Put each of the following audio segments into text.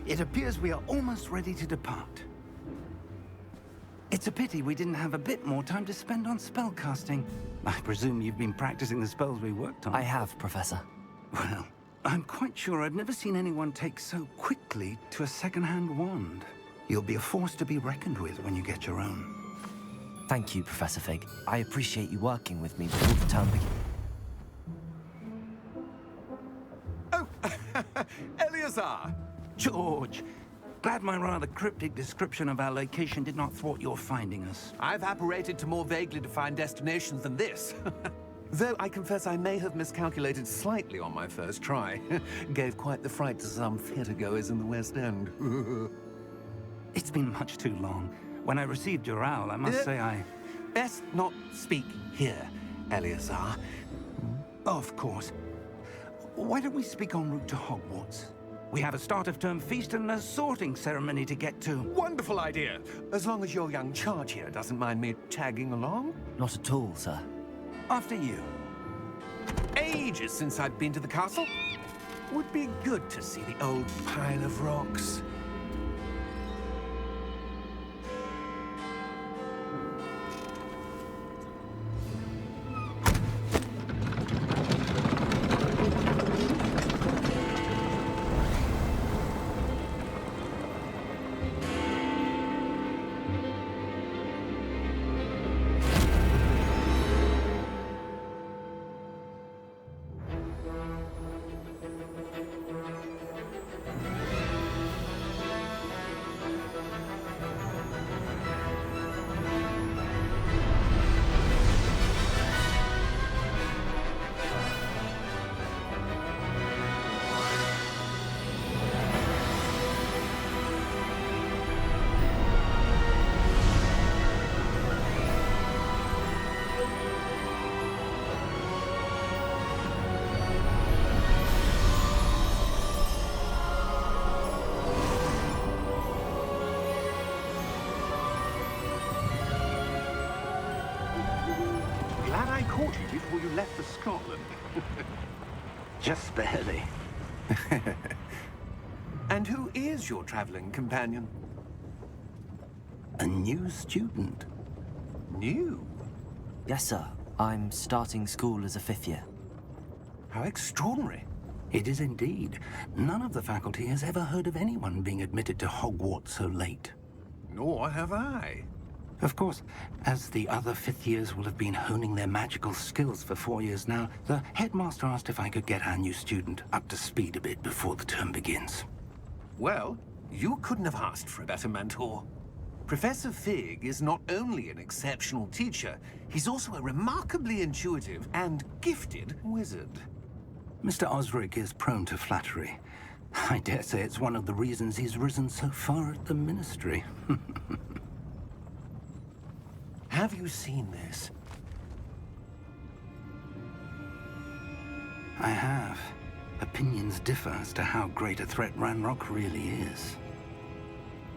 It appears we are almost ready to depart. It's a pity we didn't have a bit more time to spend on spellcasting. I presume you've been practicing the spells we worked on. I have, Professor. Well, I'm quite sure I've never seen anyone take so quickly to a second-hand wand. You'll be a force to be reckoned with when you get your own. Thank you, Professor Fig. I appreciate you working with me before the term begins. Oh, Eleazar! George! Glad my rather cryptic description of our location did not thwart your finding us. I've apparated to more vaguely defined destinations than this. Though I confess I may have miscalculated slightly on my first try. Gave quite the fright to some theatergoers in the West End. It's been much too long. When I received your owl, I must say I... Best not speak here, Eleazar. Of course. Why don't we speak en route to Hogwarts? We have a start-of-term feast and a sorting ceremony to get to. Wonderful idea! As long as your young charge here doesn't mind me tagging along. Not at all, sir. After you. Ages since I'd been to the castle. Would be good to see the old pile of rocks. Glad I caught you before you left for Scotland. Just barely. And who is your traveling companion? A new student. New? Yes, sir. I'm starting school as a 5th year. How extraordinary. It is indeed. None of the faculty has ever heard of anyone being admitted to Hogwarts so late. Nor have I. Of course, as the other 5th years will have been honing their magical skills for 4 years now, the headmaster asked if I could get our new student up to speed a bit before the term begins. Well, you couldn't have asked for a better mentor. Professor Fig is not only an exceptional teacher, he's also a remarkably intuitive and gifted wizard. Mr. Osric is prone to flattery. I dare say it's one of the reasons he's risen so far at the Ministry. Have you seen this? I have. Opinions differ as to how great a threat Ranrock really is.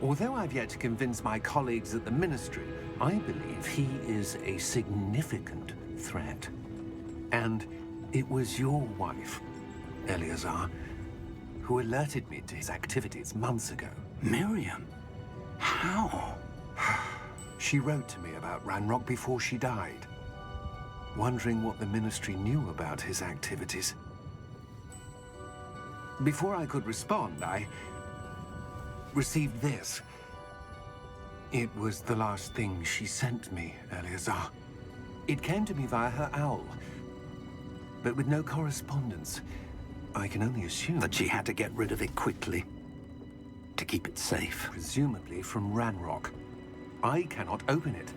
Although I've yet to convince my colleagues at the Ministry, I believe he is a significant threat. And it was your wife, Eleazar, who alerted me to his activities months ago. Miriam? How? She wrote to me about Ranrock before she died, wondering what the Ministry knew about his activities. Before I could respond, I received this. It was the last thing she sent me, Eleazar. It came to me via her owl, but with no correspondence. I can only assume That she had to get rid of it quickly, to keep it safe. presumably from Ranrock. I cannot open it.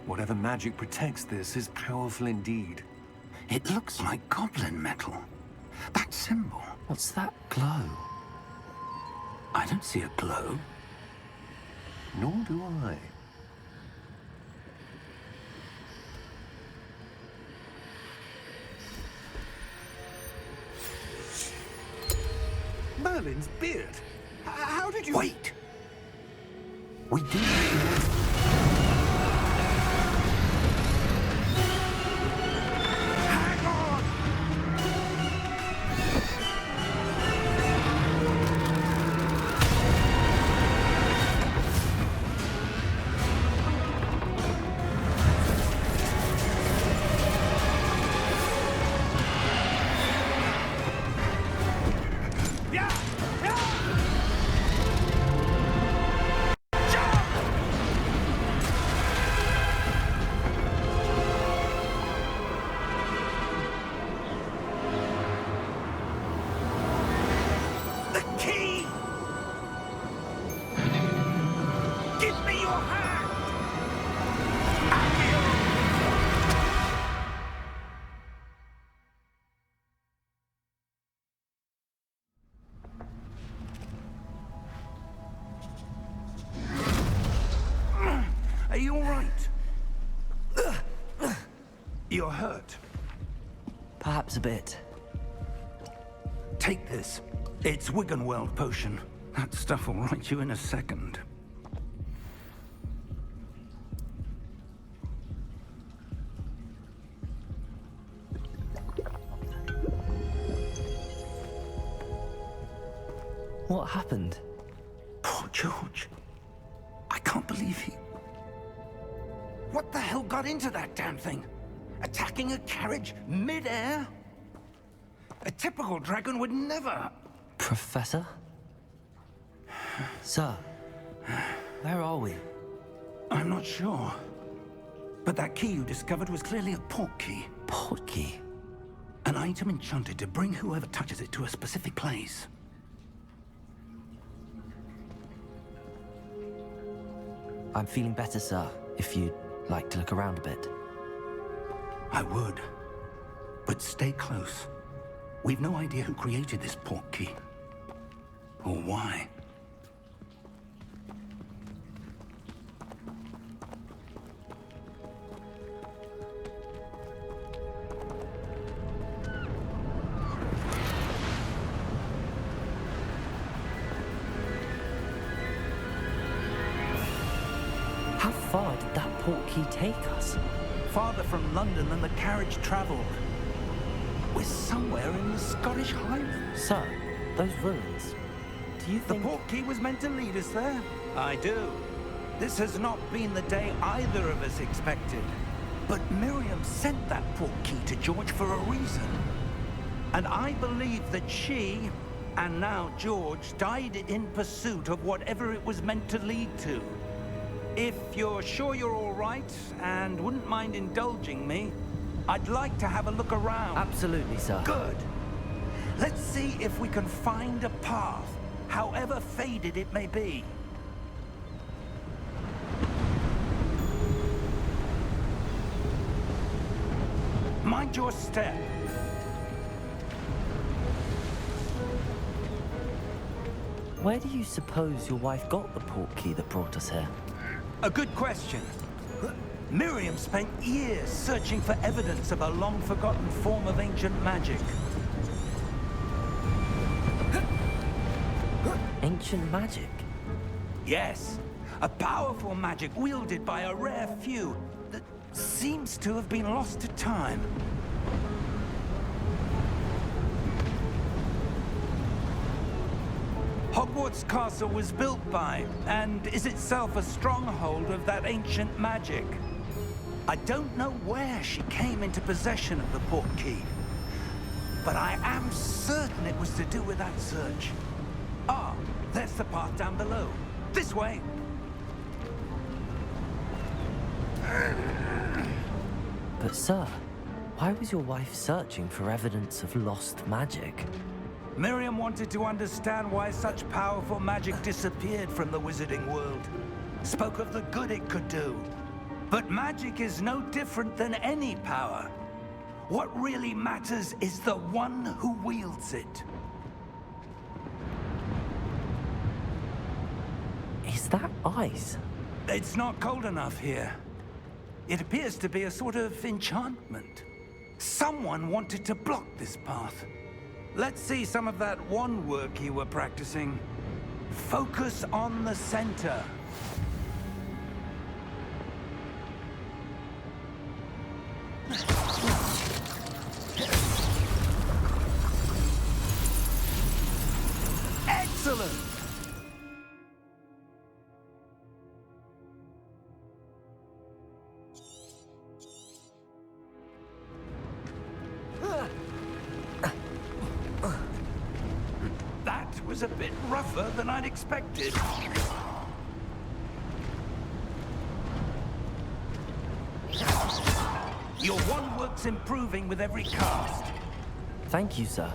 Whatever magic protects this is powerful indeed. It looks like goblin metal. That symbol. What's that glow? I don't see a glow. Nor do I. Merlin's beard. How did you... Wait! We do. Hang on! right? You're hurt. Perhaps a bit. Take this. It's Wiggenweld potion. That stuff will right you in a second. What happened? Poor George. I can't believe he... What the hell got into that damn thing? Attacking a carriage mid-air? A typical dragon would never... Professor? Sir, where are we? I'm not sure. But that key you discovered was clearly a port key. Port key? An item enchanted to bring whoever touches it to a specific place. I'm feeling better, sir, if you'd like to look around a bit. I would. But stay close. We've no idea who created this port key. Or why. How far did that port key take us? Farther from London than the carriage traveled. We're somewhere in the Scottish Highlands. Sir, those ruins, do you The think... port key was meant to lead us there? I do. This has not been the day either of us expected. But Miriam sent that port key to George for a reason. And I believe that she, and now George, died in pursuit of whatever it was meant to lead to. If you're sure you're all right, and wouldn't mind indulging me, I'd like to have a look around. Absolutely, sir. Good. Let's see if we can find a path, however faded it may be. Mind your step. Where do you suppose your wife got the port key that brought us here? A good question. Miriam spent years searching for evidence of a long-forgotten form of ancient magic. Ancient magic? Yes, a powerful magic wielded by a rare few that seems to have been lost to time. Hogwarts Castle was built by, and is itself a stronghold of that ancient magic. I don't know where she came into possession of the port key, but I am certain it was to do with that search. Ah, there's the path down below. This way. But sir, why was your wife searching for evidence of lost magic? Miriam wanted to understand why such powerful magic disappeared from the wizarding world. Spoke of the good it could do. But magic is no different than any power. What really matters is the one who wields it. Is that ice? It's not cold enough here. It appears to be a sort of enchantment. Someone wanted to block this path. Let's see some of that wand work you were practicing. Focus on the center. Excellent! That was a bit rougher than I'd expected. Your wand work's improving with every cast. Thank you, sir.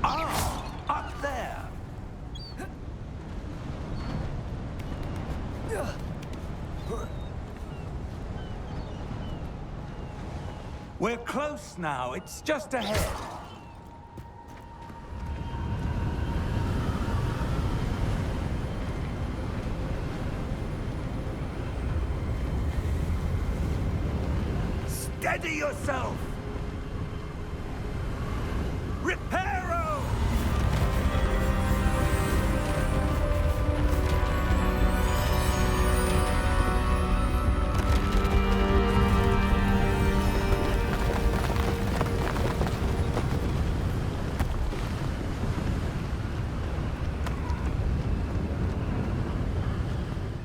Ah, up there. We're close now. It's just ahead. Steady yourself! Reparo!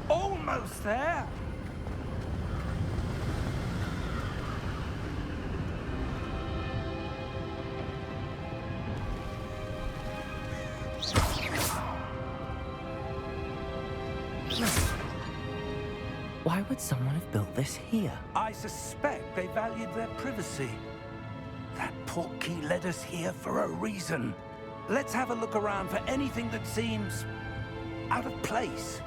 Almost there! Why would someone have built this here? I suspect they valued their privacy. That portkey led us here for a reason. Let's have a look around for anything that seems out of place.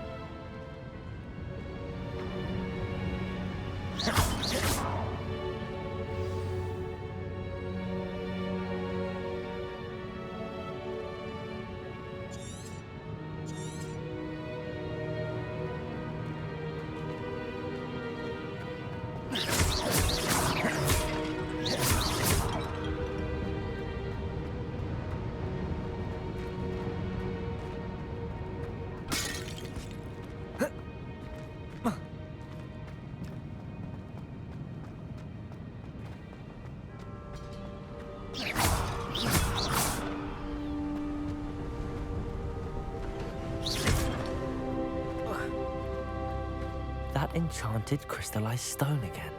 That enchanted crystallized stone again.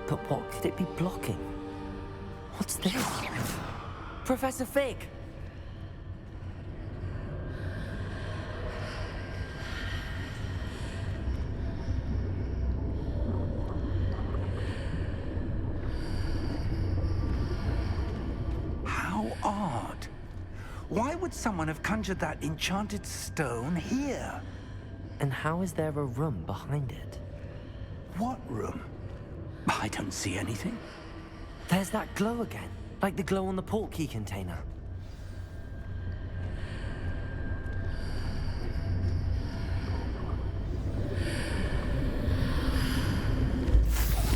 But what could it be blocking? What's this? Professor Fig! How odd. Why would someone have conjured that enchanted stone here? And how is there a room behind it? What room? I don't see anything. There's that glow again, like the glow on the portkey container.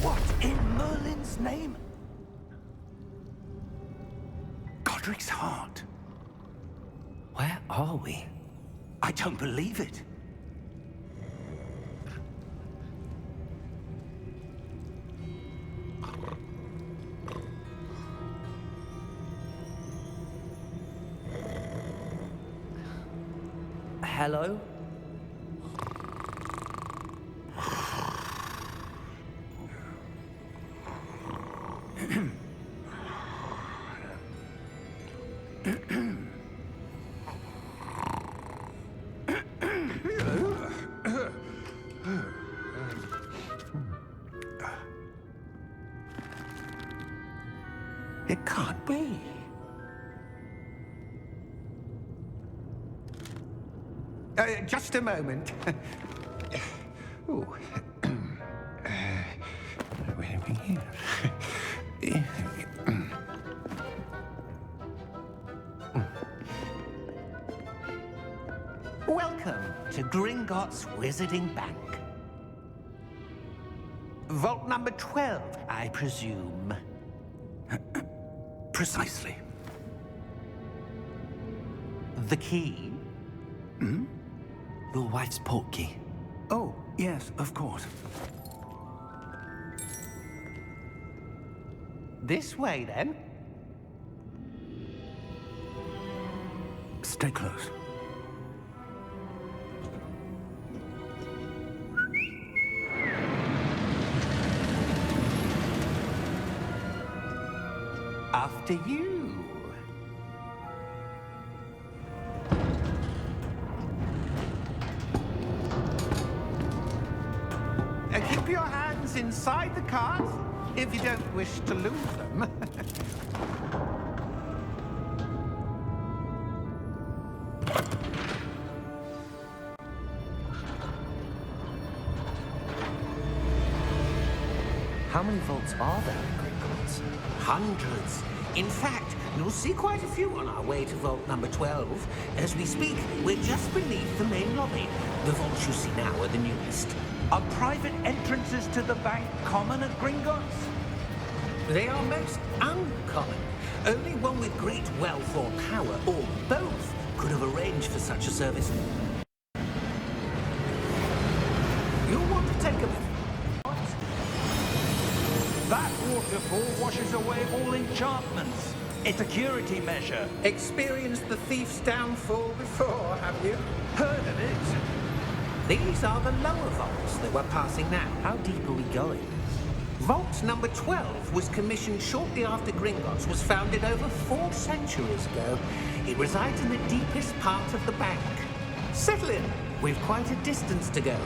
What in Merlin's name? Godric's heart. Where are we? I don't believe it. Hello? It can't be. Just a moment. Ooh. Where are we here? Welcome to Gringotts Wizarding Bank. Vault number 12, I presume. Precisely. The key? Your wife's portkey. Oh, yes, of course. This way, then. Stay close. After you. Keep your hands inside the cart if you don't wish to lose them. How many vaults are there in Gringotts? Hundreds. In fact, you'll see quite a few on our way to vault number 12. As we speak, we're just beneath the main lobby. The vaults you see now are the newest. Are private entrances to the bank common at Gringotts? They are most uncommon. Only one with great wealth or power, or both, could have arranged for such a service. You'll want to take a look. That waterfall washes away all enchantments. It's a security measure. Experienced the thief's downfall before, have you? Heard of it? These are the lower vaults that we're passing now. How deep are we going? Vault number 12 was commissioned shortly after Gringotts was founded over 4 centuries ago. It resides in the deepest part of the bank. Settle in. We've quite a distance to go.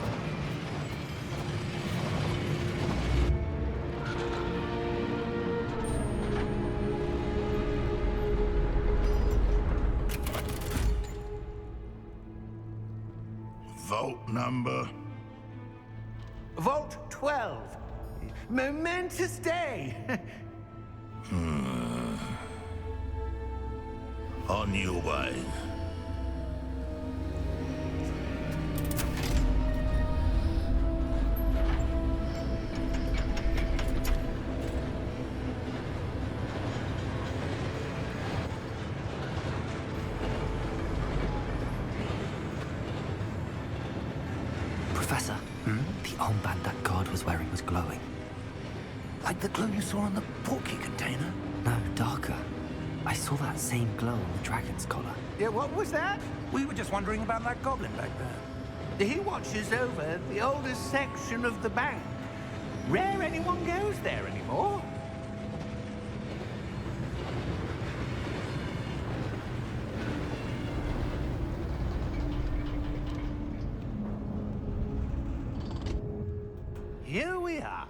Vault number? Vault 12. Momentous day. On your way. Professor, the armband that guard was wearing was glowing. Like the glow you saw on the portkey container? No, darker. I saw that same glow on the dragon's collar. Yeah, what was that? We were just wondering about that goblin back there. He watches over the oldest section of the bank. Rare anyone goes there anymore. Here we are.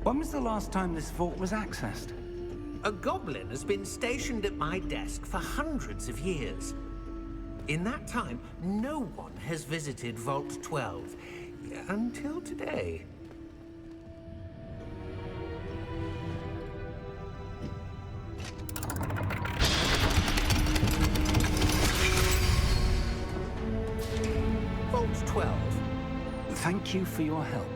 When was the last time this vault was accessed? A goblin has been stationed at my desk for hundreds of years. In that time, no one has visited Vault 12 until today. Vault 12. Thank you for your help.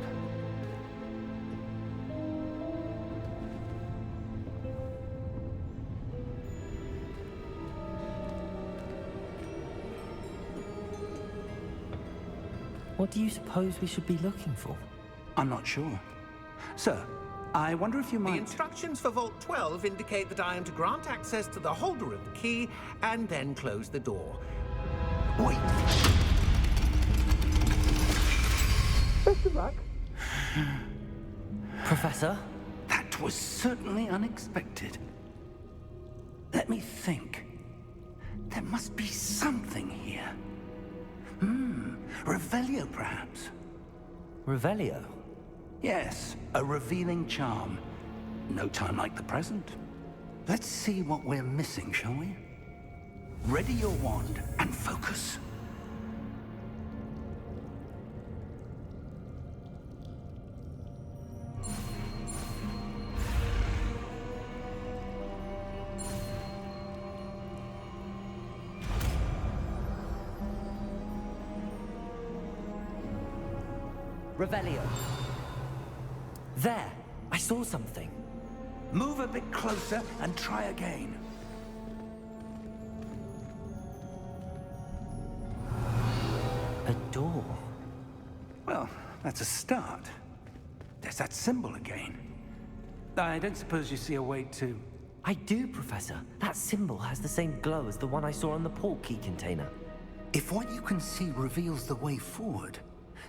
What do you suppose we should be looking for? I'm not sure. Sir, I wonder if you The might... instructions for Vault 12 indicate that I am to grant access to the holder of the key and then close the door. Wait. Best of luck. Professor? That was certainly unexpected. Let me think. There must be something here. Revelio, perhaps? Revelio? Yes, a revealing charm. No time like the present. Let's see what we're missing, shall we? Ready your wand and focus. Revelio. There! I saw something. Move a bit closer and try again. A door. Well, that's a start. There's that symbol again. I don't suppose you see a way to... I do, Professor. That symbol has the same glow as the one I saw on the portkey container. If what you can see reveals the way forward,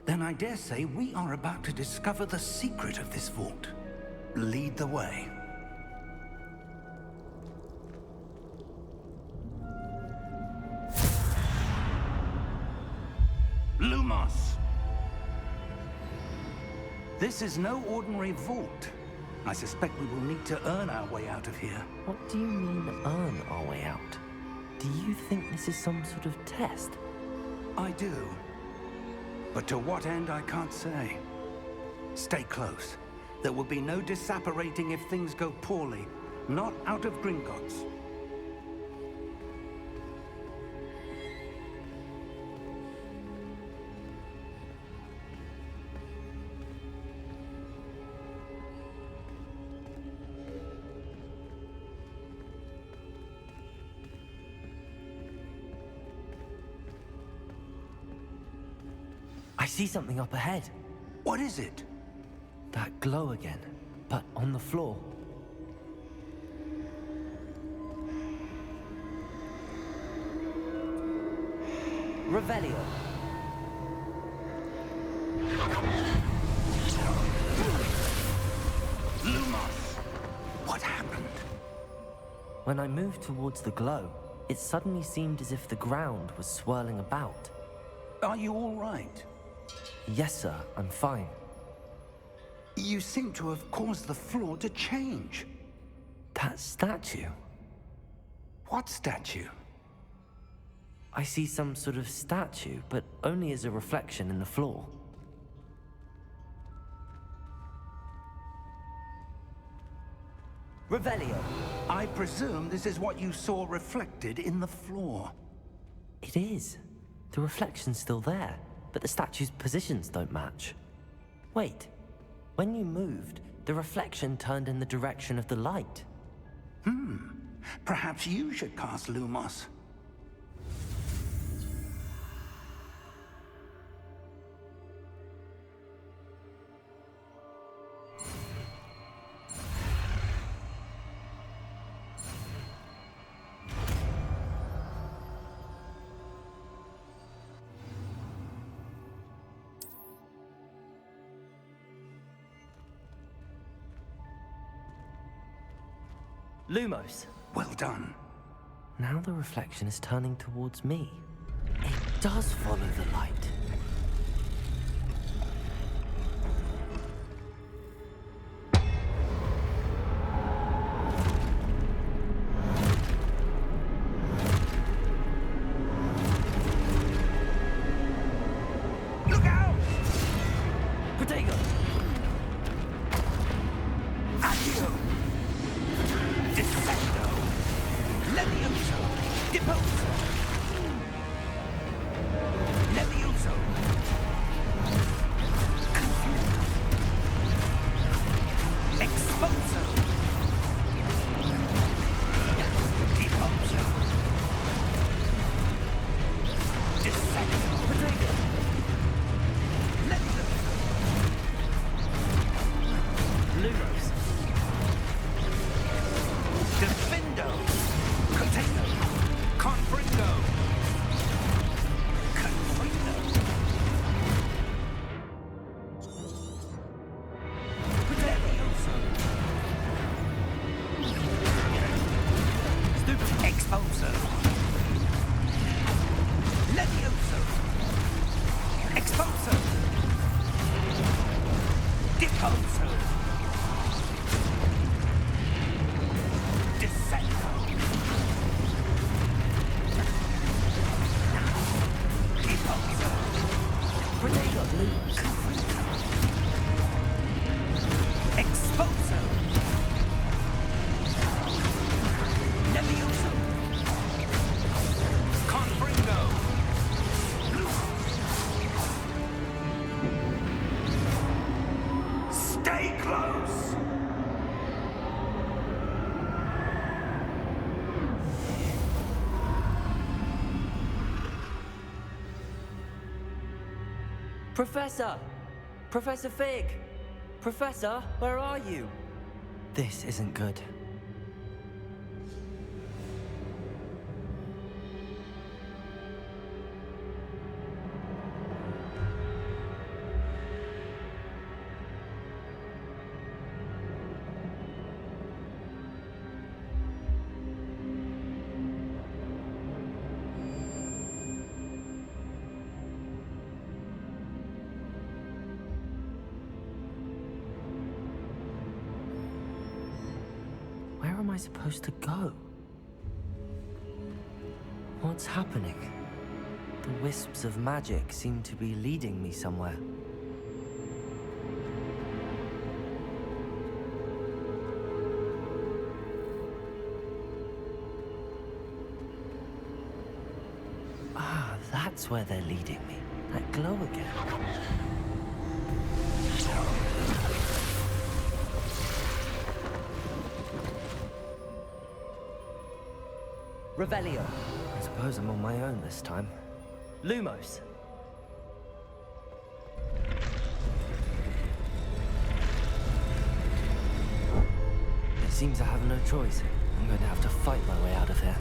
then I dare say we are about to discover the secret of this vault. Lead the way. Lumos! This is no ordinary vault. I suspect we will need to earn our way out of here. What do you mean, earn our way out? Do you think this is some sort of test? I do. But to what end, I can't say. Stay close. There will be no disapparating if things go poorly. Not out of Gringotts. see something up ahead. What is it? That glow again, but on the floor. Revelio. Lumos! What happened? When I moved towards the glow, it suddenly seemed as if the ground was swirling about. Are you all right? Yes, sir, I'm fine. You seem to have caused the floor to change. That statue? What statue? I see some sort of statue, but only as a reflection in the floor. Revelio. I presume this is what you saw reflected in the floor. It is. The reflection's still there, but the statue's positions don't match. Wait. When you moved, the reflection turned in the direction of the light. Perhaps you should cast Lumos. Lumos. Well done. Now the reflection is turning towards me. It does follow the light. Look out! Protego! Accio! Descendo! Levioso! Deposo! Levioso! Confuso! Exposo! Deposo! Descendo! Protego! Levioso! Lumos. Defendo! Containo! Confringo! Confringo! Levioso! Stupid! Exposo! Levioso! Exposo! Deposo! Descendo! Deposo! Protego! Lumos. Exposo! Levioso! Confringo! Stay close! Professor! Professor Fig! Professor, where are you? This isn't good. Where am I supposed to go? What's happening? The wisps of magic seem to be leading me somewhere. Ah, that's where they're leading me. That glow again. Revelio. I suppose I'm on my own this time. Lumos. Seems I have no choice. I'm going to have to fight my way out of here.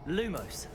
Lumos.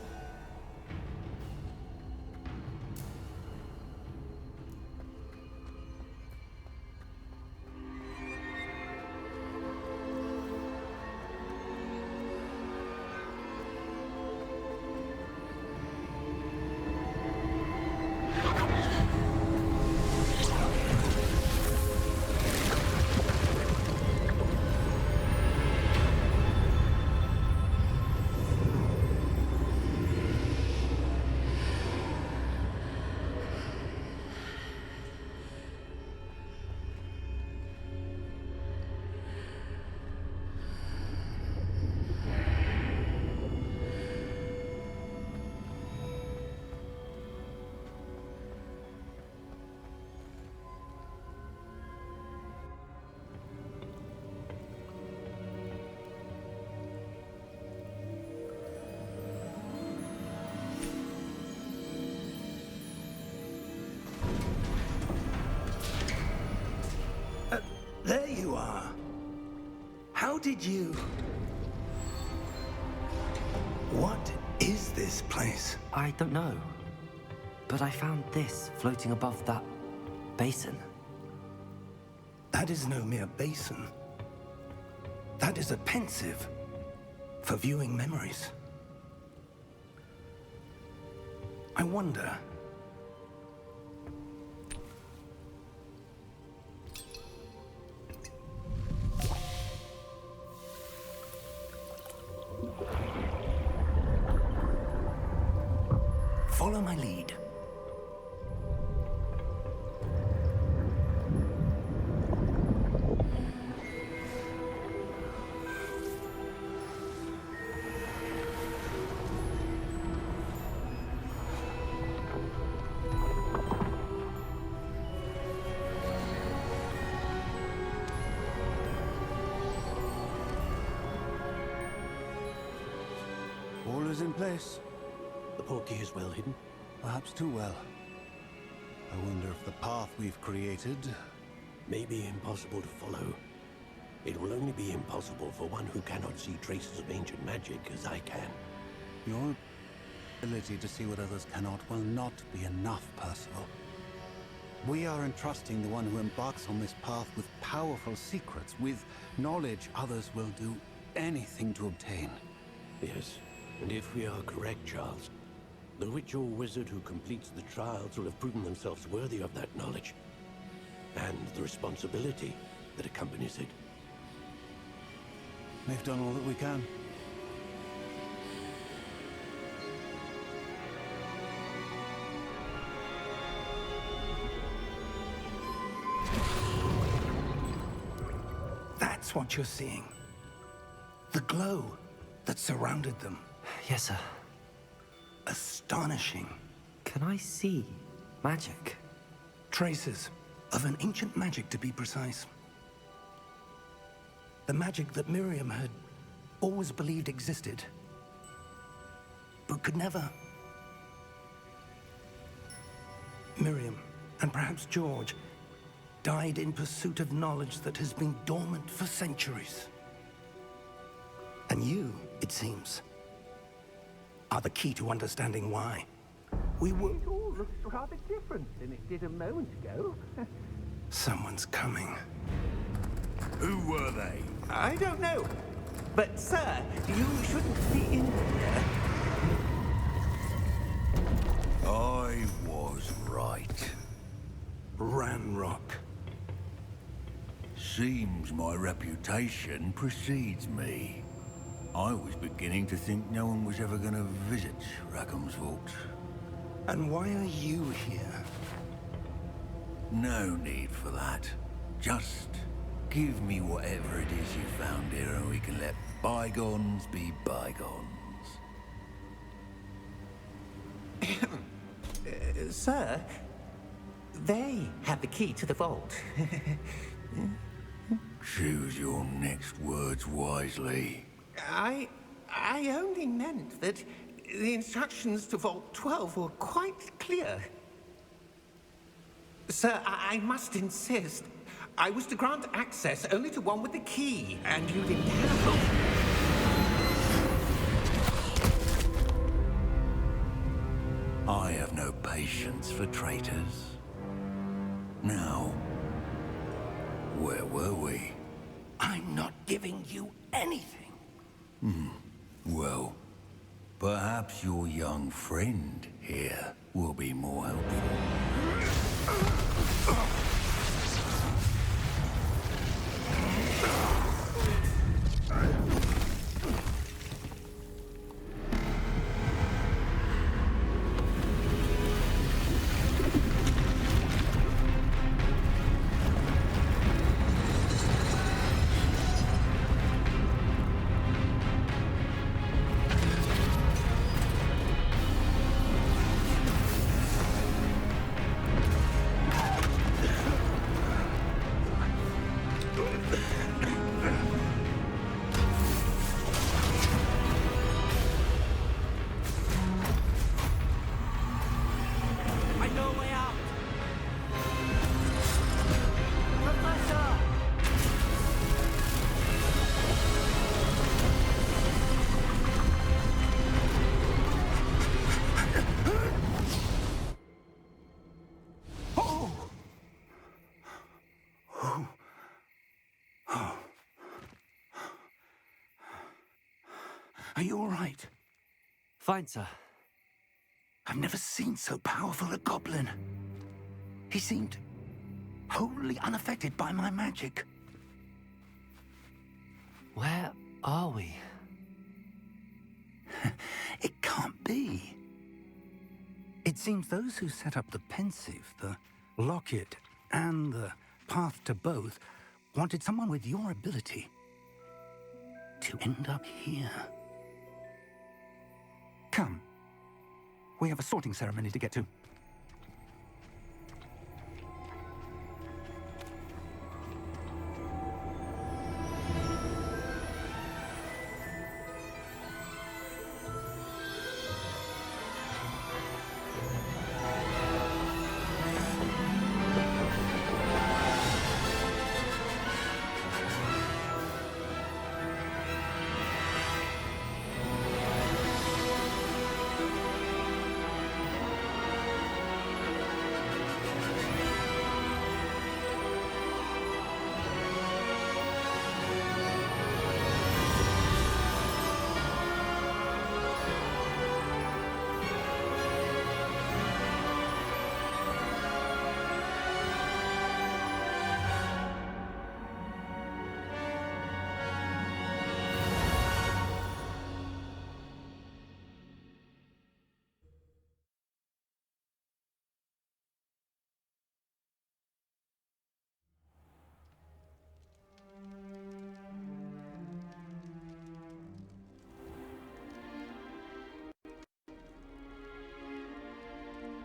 There you are. How did you... What is this place? I don't know. But I found this floating above that basin. That is no mere basin. That is a pensive for viewing memories. I wonder... Follow my lead. All is in place. The portkey is well hidden. Perhaps too well. I wonder if the path we've created... May be impossible to follow. It will only be impossible for one who cannot see traces of ancient magic as I can. Your ability to see what others cannot will not be enough, Percival. We are entrusting the one who embarks on this path with powerful secrets, with knowledge others will do anything to obtain. Yes, and if we are correct, Charles, the witch or wizard who completes the trials will have proven themselves worthy of that knowledge, and the responsibility that accompanies it. We've done all that we can. That's what you're seeing. The glow that surrounded them. Yes, sir. Astonishing. Can I see magic? Traces of an ancient magic, to be precise. The magic that Miriam had always believed existed, but could never. Miriam, and perhaps George, died in pursuit of knowledge that has been dormant for centuries. And you, it seems, are the key to understanding why. We were... It all looks rather different than it did a moment ago. Someone's coming. Who were they? I don't know. But, sir, you shouldn't be in here. I was right. Ranrock. Seems my reputation precedes me. I was beginning to think no one was ever going to visit Rackham's Vault. And why are you here? No need for that. Just give me whatever it is you found here and we can let bygones be bygones. Sir, they have the key to the vault. Choose your next words wisely. I only meant that the instructions to Vault 12 were quite clear. Sir, I must insist. I was to grant access only to one with the key, and you didn't have. I have no patience for traitors. Now, where were we? I'm not giving you anything. Well, perhaps your young friend here will be more helpful. Are you all right? Fine, sir. I've never seen so powerful a goblin. He seemed wholly unaffected by my magic. Where are we? It can't be. It seems those who set up the pensive, the locket, and the path to both wanted someone with your ability to end up here. Come. We have a sorting ceremony to get to.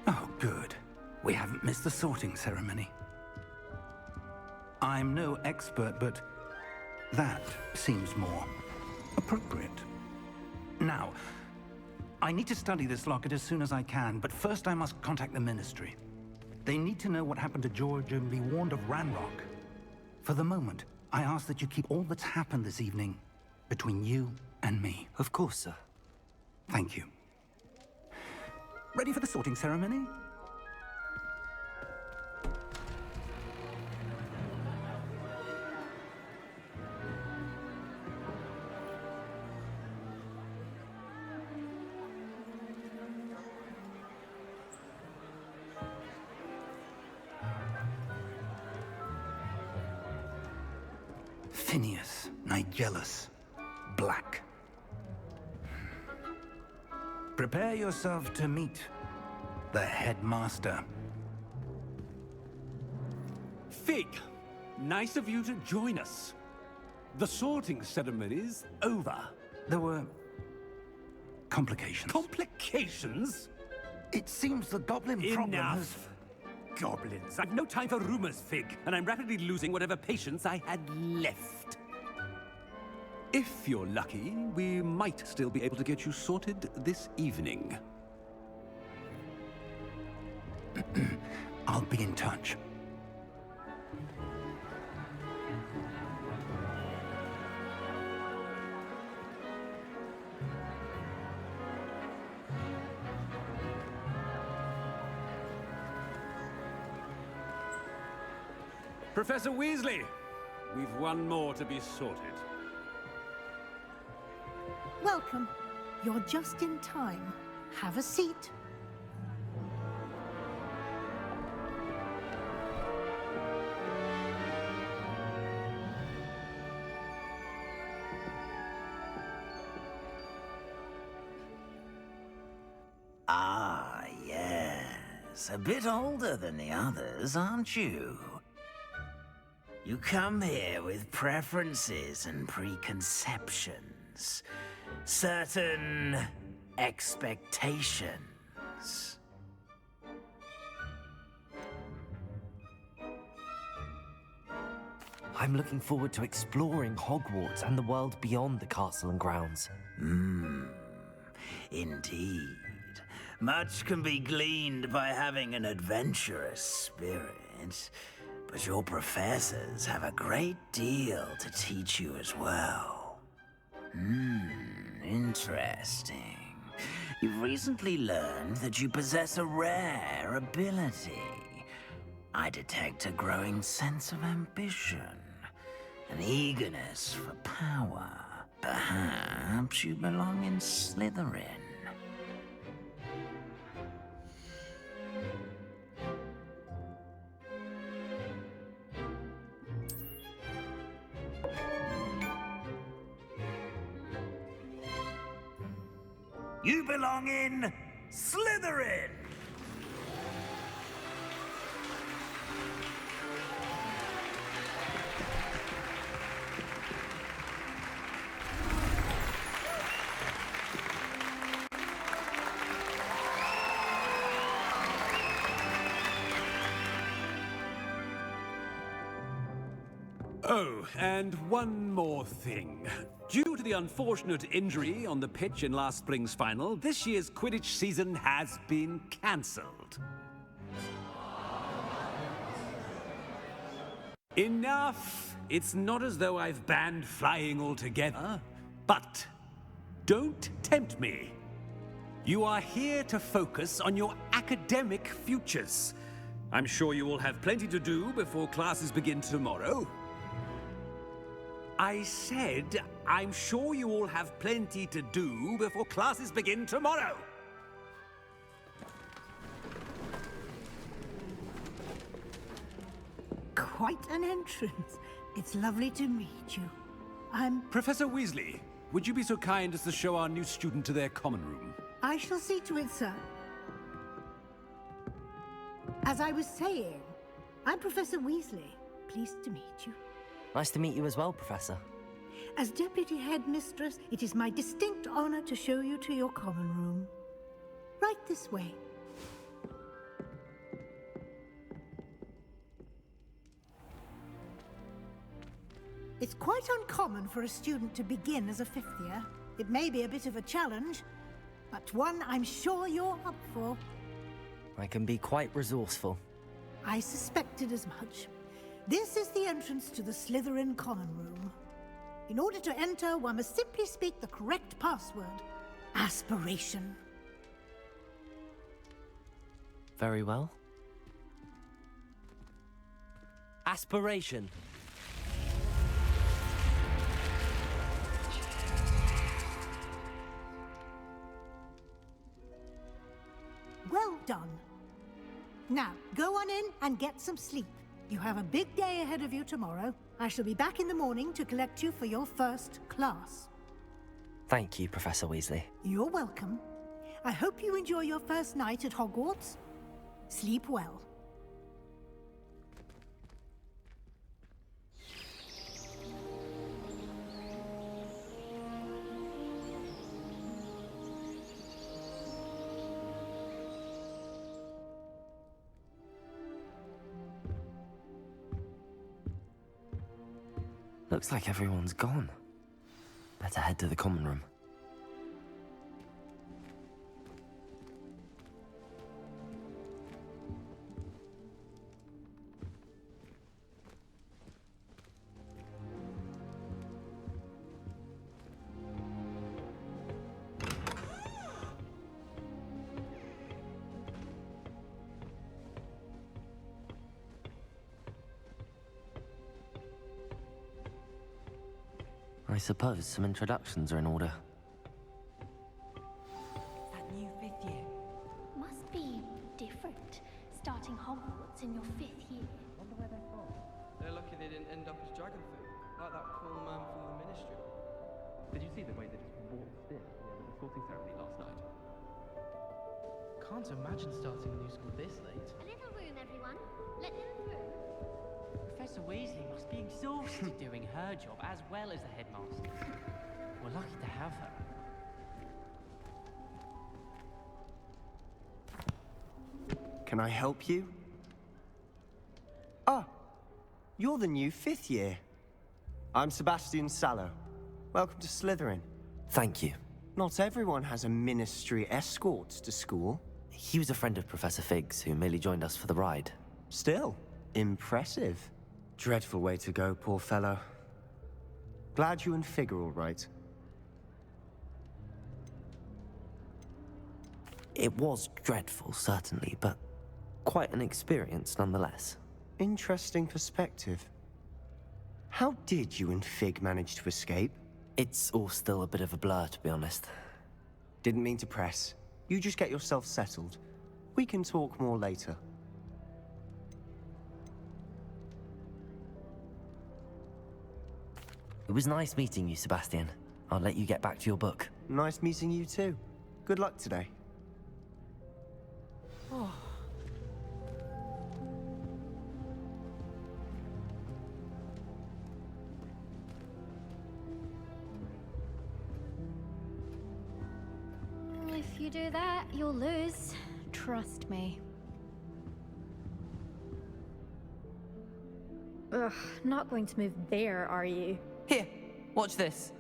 Oh, good. We haven't missed the sorting ceremony. I'm no expert, but that seems more appropriate. Now, I need to study this locket as soon as I can, but first I must contact the Ministry. They need to know what happened to George and be warned of Ranrock. For the moment, I ask that you keep all that's happened this evening between you and me. Of course, sir. Thank you. Ready for the sorting ceremony? Phineas, Nigellus, Black. Prepare yourself to meet the headmaster. Fig, nice of you to join us. The sorting ceremony's over. There were complications. Complications? It seems the goblin problem has... Enough. Goblins. I've no time for rumors, Fig, and I'm rapidly losing whatever patience I had left. If you're lucky, we might still be able to get you sorted this evening. I'll be in touch. Professor Weasley, we've one more to be sorted. Welcome. You're just in time. Have a seat. Ah, yes. A bit older than the others, aren't you? You come here with preferences and preconceptions. Certain expectations. I'm looking forward to exploring Hogwarts and the world beyond the castle and grounds. Indeed. Much can be gleaned by having an adventurous spirit, but your professors have a great deal to teach you as well. Interesting. You've recently learned that you possess a rare ability. I detect a growing sense of ambition, an eagerness for power, Perhaps you belong in Slytherin. You belong in Slytherin! Oh, and one more thing. Due to the unfortunate injury on the pitch in last spring's final, this year's Quidditch season has been cancelled. Enough! It's not as though I've banned flying altogether, but don't tempt me. You are here to focus on your academic futures. I'm sure you will have plenty to do before classes begin tomorrow. I said, I'm sure you all have plenty to do before classes begin tomorrow. Quite an entrance. It's lovely to meet you. I'm... Professor Weasley, would you be so kind as to show our new student to their common room? I shall see to it, sir. As I was saying, I'm Professor Weasley. Pleased to meet you. Nice to meet you as well, Professor. As Deputy Headmistress, it is my distinct honor to show you to your common room. Right this way. It's quite uncommon for a student to begin as a fifth year. It may be a bit of a challenge, but one I'm sure you're up for. I can be quite resourceful. I suspected as much. This is the entrance to the Slytherin common room. In order to enter, one must simply speak the correct password. Aspiration. Very well. Aspiration. Well done. Now, go on in and get some sleep. You have a big day ahead of you tomorrow. I shall be back in the morning to collect you for your first class. Thank you, Professor Weasley. You're welcome. I hope you enjoy your first night at Hogwarts. Sleep well. Looks like everyone's gone. Better head to the common room. I suppose some introductions are in order. That new fifth year must be different, starting Hogwarts in your fifth year. Wonder where they're from. They're lucky they didn't end up as dragon food, like that cool man from the Ministry. Did you see the way they just waltzed in at the sorting ceremony last night? Can't imagine starting a new school this late. A little room, everyone. Let them through. Professor Weasley must be exhausted doing her job as well as the headmaster. We're lucky to have her. Can I help you? Ah, you're the new fifth year. I'm Sebastian Sallow. Welcome to Slytherin. Thank you. Not everyone has a ministry escort to school. He was a friend of Professor Fig's who merely joined us for the ride. Still, impressive. Dreadful way to go, poor fellow. Glad you and Fig are all right. It was dreadful, certainly, but quite an experience nonetheless. Interesting perspective. How did you and Fig manage to escape? It's all still a bit of a blur, to be honest. Didn't mean to press. You just get yourself settled. We can talk more later. It was nice meeting you, Sebastian. I'll let you get back to your book. Nice meeting you too. Good luck today. If you do that, you'll lose. Trust me. Ugh, not going to move there, are you? Here, watch this.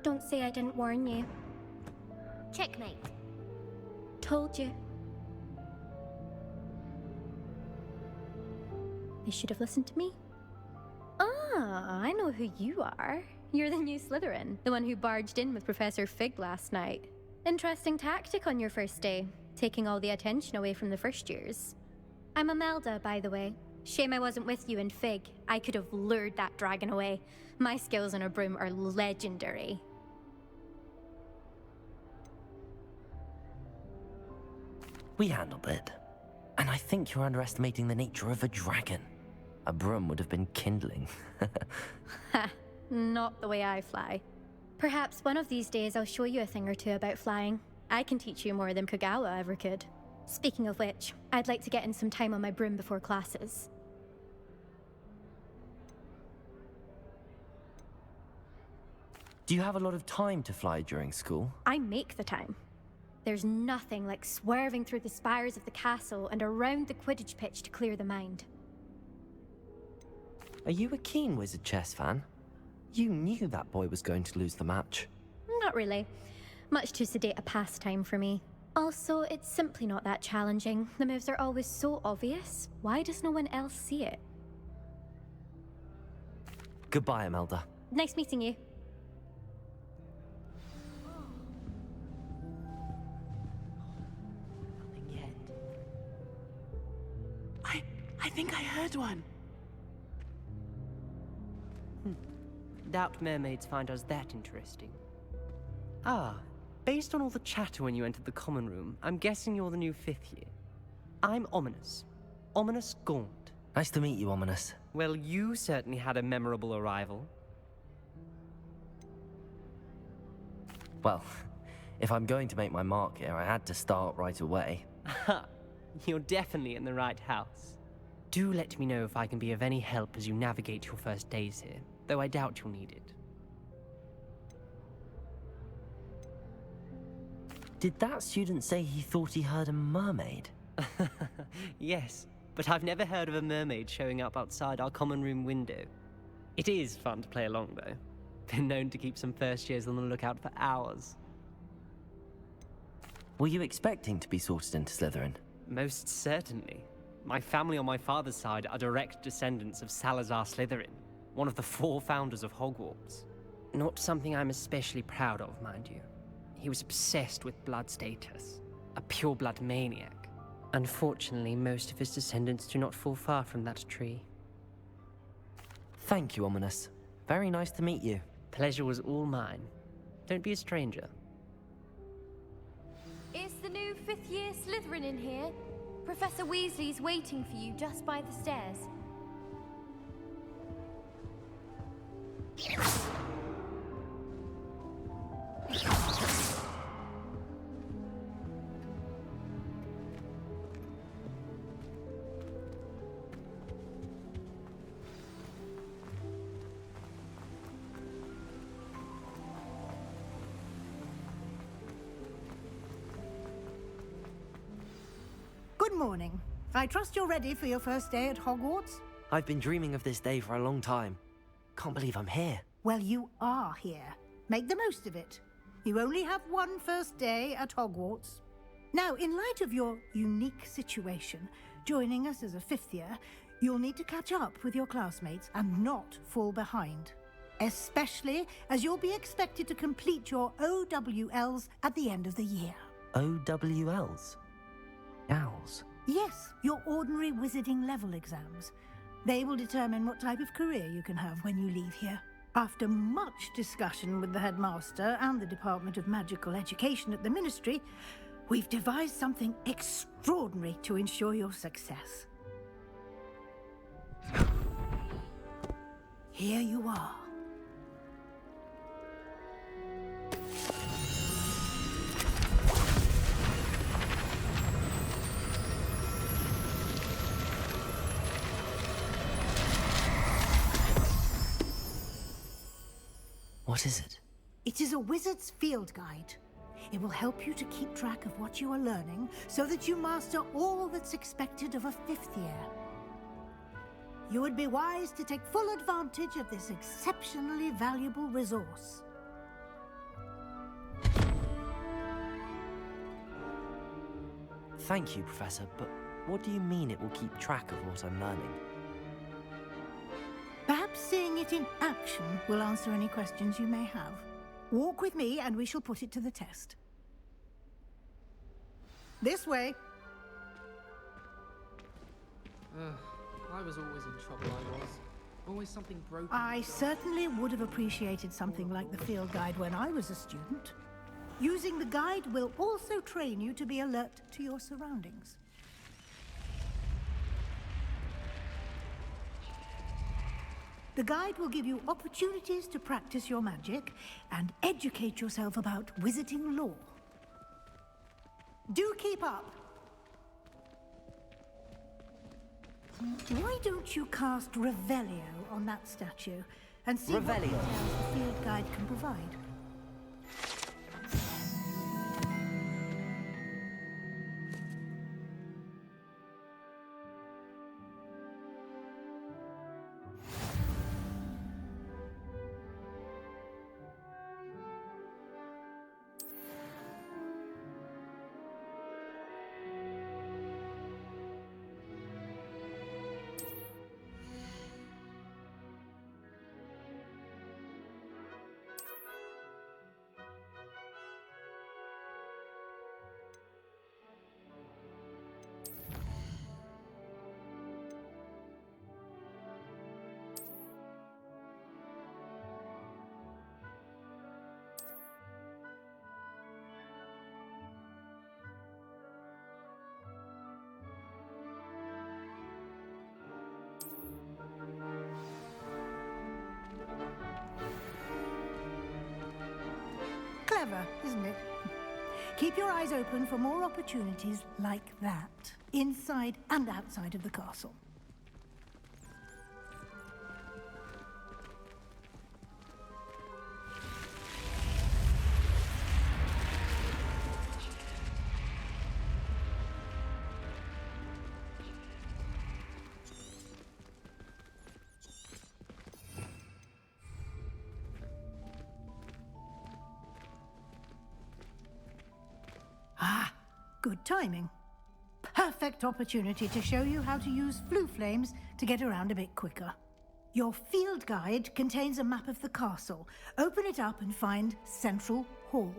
Don't say I didn't warn you. Checkmate. Told you. They should have listened to me. Ah, I know who you are. You're the new Slytherin, the one who barged in with Professor Fig last night. Interesting tactic on your first day, taking all the attention away from the first years. I'm Imelda, by the way. Shame I wasn't with you in Fig. I could have lured that dragon away. My skills on a broom are legendary. We handled it. And I think you're underestimating the nature of a dragon. A broom would have been kindling. Ha, not the way I fly. Perhaps one of these days I'll show you a thing or two about flying. I can teach you more than Kogawa ever could. Speaking of which, I'd like to get in some time on my broom before classes. Do you have a lot of time to fly during school? I make the time. There's nothing like swerving through the spires of the castle and around the Quidditch pitch to clear the mind. Are you a keen Wizard chess fan? You knew that boy was going to lose the match. Not really. Much too sedate a pastime for me. Also, it's simply not that challenging. The moves are always so obvious. Why does no one else see it? Goodbye, Imelda. Nice meeting you. Nothing yet. I think I heard one. Doubt mermaids find us that interesting. Ah, based on all the chatter when you entered the common room, I'm guessing you're the new 5th year. I'm Ominous. Ominous Gaunt. Nice to meet you, Ominous. Well, you certainly had a memorable arrival. Well, if I'm going to make my mark here, I had to start right away. Ha! You're definitely in the right house. Do let me know if I can be of any help as you navigate your first days here, though I doubt you'll need it. Did that student say he thought he heard a mermaid? Yes, but I've never heard of a mermaid showing up outside our common room window. It is fun to play along, though. Been known to keep some first years on the lookout for hours. Were you expecting to be sorted into Slytherin? Most certainly. My family on my father's side are direct descendants of Salazar Slytherin, one of the 4 founders of Hogwarts. Not something I'm especially proud of, mind you. He was obsessed with blood status, a pure-blood maniac. Unfortunately, most of his descendants do not fall far from that tree. Thank you, Ominous. Very nice to meet you. Pleasure was all mine. Don't be a stranger. Is the new 5th year Slytherin in here? Professor Weasley's waiting for you just by the stairs. Good morning. I trust you're ready for your first day at Hogwarts? I've been dreaming of this day for a long time. Can't believe I'm here. Well, you are here. Make the most of it. You only have one first day at Hogwarts. Now, in light of your unique situation, joining us as a 5th year, you'll need to catch up with your classmates and not fall behind. Especially as you'll be expected to complete your OWLs at the end of the year. OWLs? Owls? Yes, your ordinary wizarding level exams. They will determine what type of career you can have when you leave here. After much discussion with the headmaster and the Department of Magical Education at the Ministry, we've devised something extraordinary to ensure your success. Here you are. What is it? It is a wizard's field guide. It will help you to keep track of what you are learning so that you master all that's expected of a 5th year. You would be wise to take full advantage of this exceptionally valuable resource. Thank you, Professor, but what do you mean it will keep track of what I'm learning? Perhaps seeing it in action will answer any questions you may have. Walk with me and we shall put it to the test. This way. I was always in trouble, I was. Always something broken. I certainly would have appreciated something like the field guide when I was a student. Using the guide will also train you to be alert to your surroundings. The guide will give you opportunities to practice your magic and educate yourself about wizarding lore. Do keep up! Why don't you cast Revelio on that statue and see what details the field guide can provide? Clever, isn't it? Keep your eyes open for more opportunities like that, inside and outside of the castle. Good timing. Perfect opportunity to show you how to use flue flames to get around a bit quicker. Your field guide contains a map of the castle. Open it up and find Central Hall.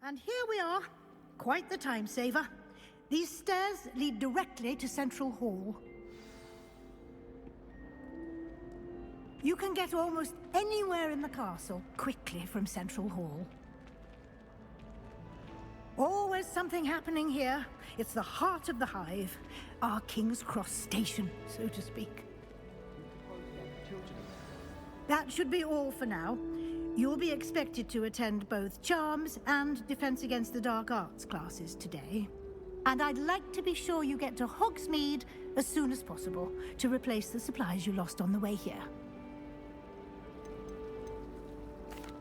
And here we are. Quite the time saver. These stairs lead directly to Central Hall. You can get almost anywhere in the castle quickly from Central Hall. Always something happening here. It's the heart of the Hive. Our King's Cross station, so to speak. That should be all for now. You'll be expected to attend both Charms and Defense Against the Dark Arts classes today. And I'd like to be sure you get to Hogsmeade as soon as possible to replace the supplies you lost on the way here.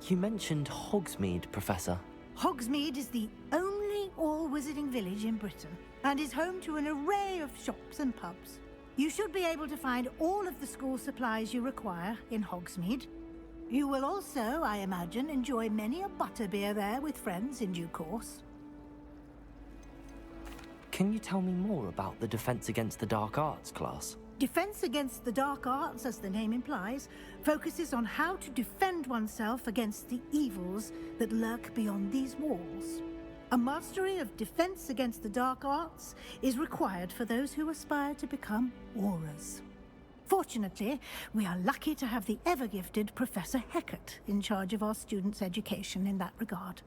You mentioned Hogsmeade, Professor. Hogsmeade is the only all-wizarding village in Britain and is home to an array of shops and pubs. You should be able to find all of the school supplies you require in Hogsmeade. You will also, I imagine, enjoy many a butterbeer there with friends in due course. Can you tell me more about the Defense Against the Dark Arts class? Defense Against the Dark Arts, as the name implies, focuses on how to defend oneself against the evils that lurk beyond these walls. A mastery of Defense Against the Dark Arts is required for those who aspire to become Aurors. Fortunately, we are lucky to have the ever-gifted Professor Hecat in charge of our students' education in that regard.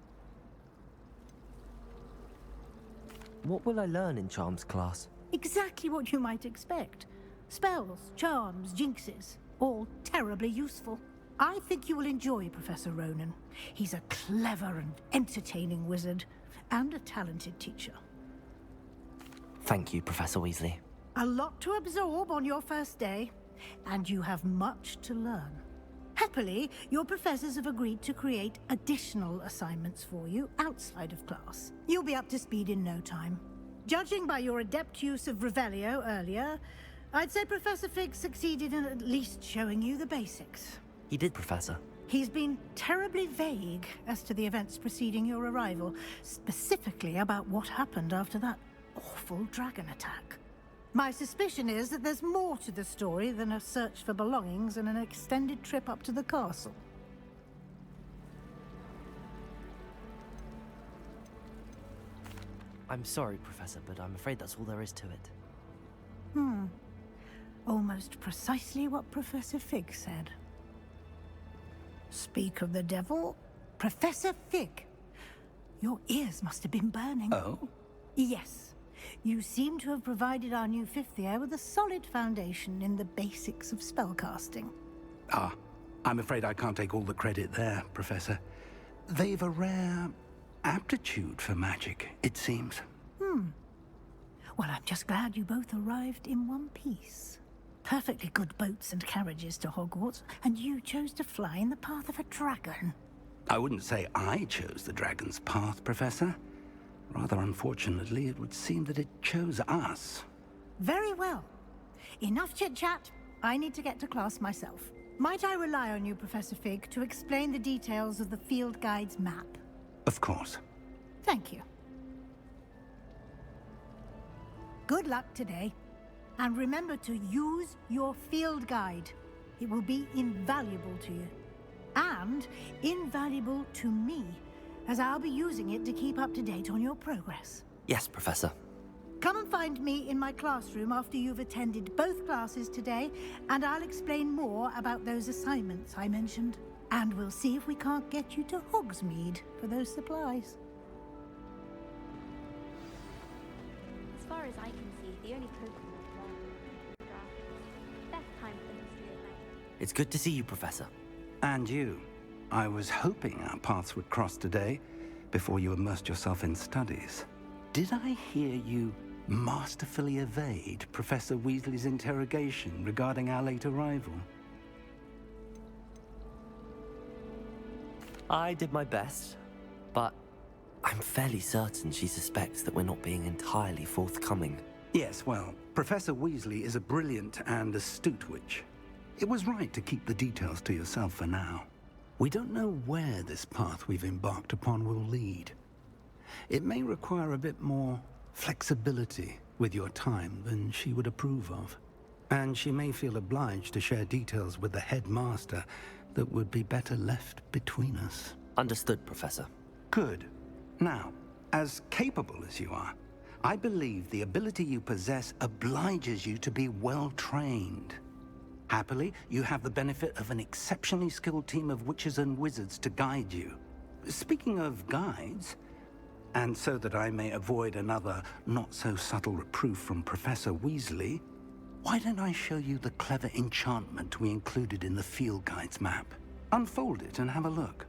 What will I learn in Charms class? Exactly what you might expect. Spells, charms, jinxes, all terribly useful. I think you will enjoy Professor Ronan. He's a clever and entertaining wizard, and a talented teacher. Thank you, Professor Weasley. A lot to absorb on your first day, and you have much to learn. Happily, your professors have agreed to create additional assignments for you outside of class. You'll be up to speed in no time. Judging by your adept use of Revelio earlier, I'd say Professor Fig succeeded in at least showing you the basics. He did, Professor. He's been terribly vague as to the events preceding your arrival, specifically about what happened after that awful dragon attack. My suspicion is that there's more to the story than a search for belongings and an extended trip up to the castle. I'm sorry, Professor, but I'm afraid that's all there is to it. Almost precisely what Professor Fig said. Speak of the devil, Professor Fig. Your ears must have been burning. Oh? Yes. You seem to have provided our new fifth year with a solid foundation in the basics of spellcasting. Ah, I'm afraid I can't take all the credit there, Professor. They've a rare aptitude for magic, it seems. Well, I'm just glad you both arrived in one piece. Perfectly good boats and carriages to Hogwarts, and you chose to fly in the path of a dragon. I wouldn't say I chose the dragon's path, Professor. Rather unfortunately, it would seem that it chose us. Very well. Enough chit-chat. I need to get to class myself. Might I rely on you, Professor Fig, to explain the details of the field guide's map? Of course. Thank you. Good luck today. And remember to use your field guide. It will be invaluable to you. And invaluable to me, as I'll be using it to keep up to date on your progress. Yes, Professor. Come and find me in my classroom after you've attended both classes today, and I'll explain more about those assignments I mentioned. And we'll see if we can't get you to Hogsmeade for those supplies. As far as I can see, the only proof best time for the mystery of magic. It's good to see you, Professor. And you. I was hoping our paths would cross today, before you immersed yourself in studies. Did I hear you masterfully evade Professor Weasley's interrogation regarding our late arrival? I did my best, but I'm fairly certain she suspects that we're not being entirely forthcoming. Yes, well, Professor Weasley is a brilliant and astute witch. It was right to keep the details to yourself for now. We don't know where this path we've embarked upon will lead. It may require a bit more flexibility with your time than she would approve of. And she may feel obliged to share details with the headmaster that would be better left between us. Understood, Professor. Good. Now, as capable as you are, I believe the ability you possess obliges you to be well trained. Happily, you have the benefit of an exceptionally skilled team of witches and wizards to guide you. Speaking of guides, and so that I may avoid another not-so-subtle reproof from Professor Weasley, why don't I show you the clever enchantment we included in the field guide's map? Unfold it and have a look.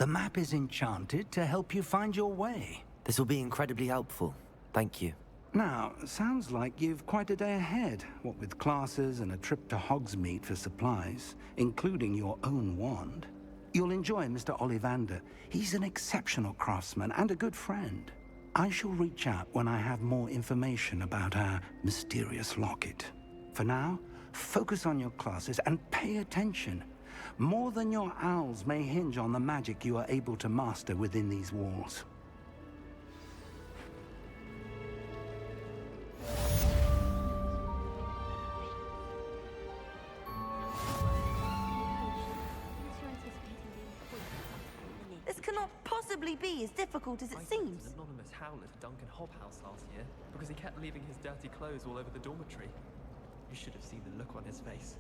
The map is enchanted to help you find your way. This will be incredibly helpful. Thank you. Now, sounds like you've quite a day ahead, what with classes and a trip to Hogsmeade for supplies, including your own wand. You'll enjoy Mr. Ollivander. He's an exceptional craftsman and a good friend. I shall reach out when I have more information about our mysterious locket. For now, focus on your classes and pay attention. More than your owls may hinge on the magic you are able to master within these walls. This cannot possibly be as difficult as it seems. An anonymous howler to Duncan Hobhouse last year because he kept leaving his dirty clothes all over the dormitory. You should have seen the look on his face.